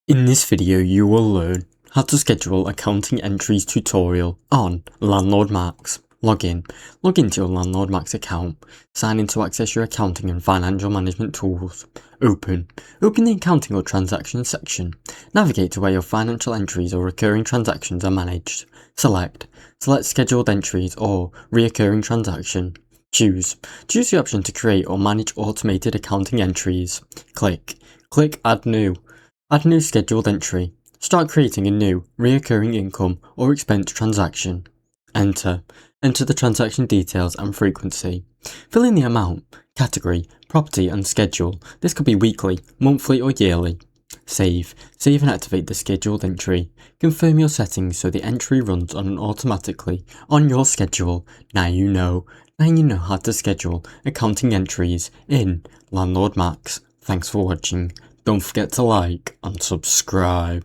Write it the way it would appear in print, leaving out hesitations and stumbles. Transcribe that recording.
In this video you will learn how to schedule accounting entries tutorial on LandlordMax. Log into your LandlordMax account, sign in to access your accounting and financial management tools. Open the accounting or transactions section. Navigate to where your financial entries or recurring transactions are managed. Select scheduled entries or reoccurring transaction. Choose the option to create or manage automated accounting entries. Click add new. Add new scheduled entry. Start creating a new, reoccurring income or expense transaction. Enter the transaction details and frequency. Fill in the amount, category, property and schedule. This could be weekly, monthly or yearly. Save and activate the scheduled entry. Confirm your settings so the entry runs automatically on your schedule. Now you know how to schedule accounting entries in LandlordMax. Thanks for watching. Don't forget to like and subscribe.